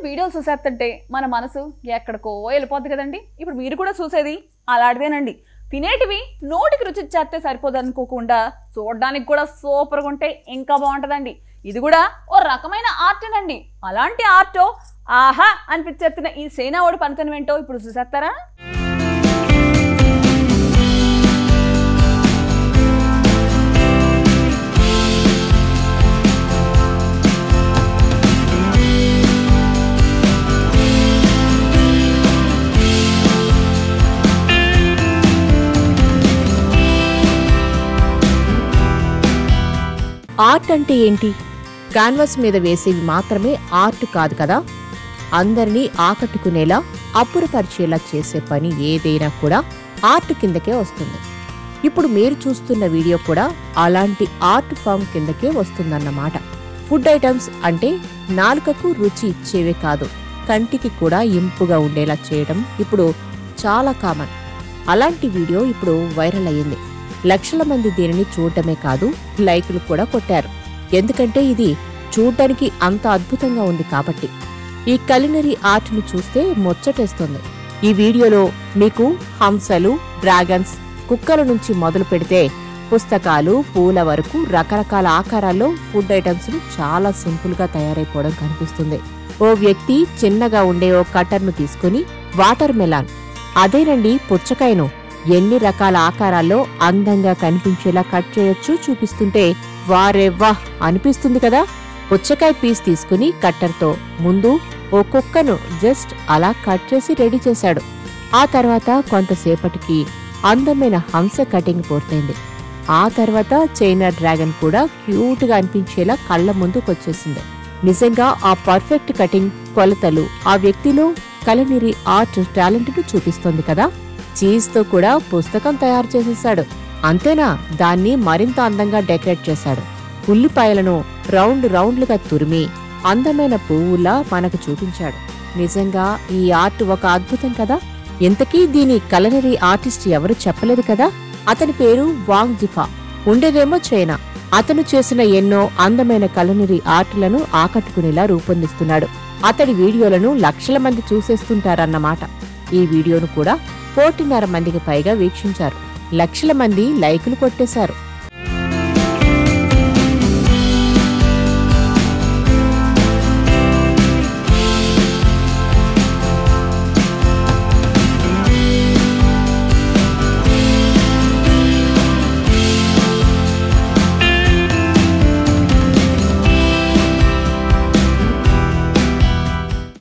వీడియోలు చూసేస్తుంటే మన మనసు ఎక్కడికో వెళ్ళిపోద్ది కదండి. ఇప్పుడు మీరు కూడా చూసేది అలాంటిదేనండి. తినేటివి నోటికి రుచి చేస్తే సరిపోదనుకోకుండా చూడడానికి కూడా సూపర్గా ఉంటే ఇంకా బాగుంటుందండి. ఇది కూడా ఓ రకమైన ఆర్టేనండి. అలాంటి ఆర్ట్ ఆహా అనిపించేస్తున్న ఈ సేనావుడి పనితనం ఏంటో ఇప్పుడు చూసేస్తారా? ఆర్ట్ అంటే ఏంటి? క్యాన్వాస్ మీద వేసేవి మాత్రమే ఆర్ట్ కాదు కదా. అందరినీ ఆకట్టుకునేలా అబ్బురపరిచేలా చేసే పని ఏదైనా కూడా ఆర్ట్ కిందకే వస్తుంది. ఇప్పుడు మీరు చూస్తున్న వీడియో కూడా అలాంటి ఆర్ట్ ఫామ్ కిందకే వస్తుందన్నమాట. ఫుడ్ ఐటమ్స్ అంటే నాలుకకు రుచి ఇచ్చేవే కాదు, కంటికి కూడా ఇంపుగా ఉండేలా చేయడం ఇప్పుడు చాలా కామన్. అలాంటి వీడియో ఇప్పుడు వైరల్ అయ్యింది. లక్షల మంది దీనిని చూడటమే కాదు, లైకులు కూడా కొట్టారు. ఎందుకంటే ఇది చూడ్డానికి అంత అద్భుతంగా ఉంది కాబట్టి. ఈ కలినరీ ఆర్ట్ను చూస్తే ముచ్చటేస్తుంది. ఈ వీడియోలో మీకు హంసలు, డ్రాగన్స్, కుక్కల నుంచి మొదలు పెడితే పుస్తకాలు, పూల వరకు రకరకాల ఆకారాల్లో ఫుడ్ ఐటమ్స్ చాలా సింపుల్ గా తయారైపోవడం కనిపిస్తుంది. ఓ వ్యక్తి చిన్నగా ఉండే ఓ కట్టర్ను తీసుకుని వాటర్ మెలాన్, అదేనండి పుచ్చకాయను, ఎన్ని రకాల ఆకారాల్లో అందంగా కనిపించేలా కట్ చేయొచ్చు చూపిస్తుంటే వారెవ్వా అనిపిస్తుంది కదా. పుచ్చకాయ పీస్ తీసుకుని కట్టర్తో ముందు ఓ కుక్కను జస్ట్ అలా కట్ చేసి రెడీ చేశాడు. ఆ తర్వాత కొంతసేపటికి అందమైన హంస కటింగ్ పూర్తయింది. ఆ తర్వాత చైనా డ్రాగన్ కూడా క్యూట్ గా అనిపించేలా కళ్ల ముందుకొచ్చేసింది. నిజంగా ఆ పర్ఫెక్ట్ కటింగ్, కొలతలు ఆ వ్యక్తిలో కలినరీ ఆర్ట్ టాలెంట్ ను చూపిస్తోంది కదా. చీజ్ తో కూడా పుస్తకం తయారు చేసేశాడు. అంతేనా, దాన్ని మరింత అందంగా డెకరేట్ చేశాడు. ఉల్లిపాయలను రౌండ్లుగా తురిమి అందమైన పువ్వులా మనకు చూపించాడు. నిజంగా ఈ ఆర్ట్ ఒక అద్భుతం కదా. ఇంతకీ దీని కలినరీ ఆర్టిస్ట్ ఎవరు చెప్పలేదు కదా. అతని పేరు వాంగ్ జిఫా, ఉండేదేమో చైనా. అతను చేసిన ఎన్నో అందమైన కలినరీ ఆర్ట్లను ఆకట్టుకునేలా రూపొందిస్తున్నాడు. అతడి వీడియోలను లక్షల మంది చూసేస్తుంటారన్నమాట. ఈ వీడియోను కూడా 1.5 మందికి పైగా వీక్షించారు. లక్షల మంది లైకులు కొట్టేశారు.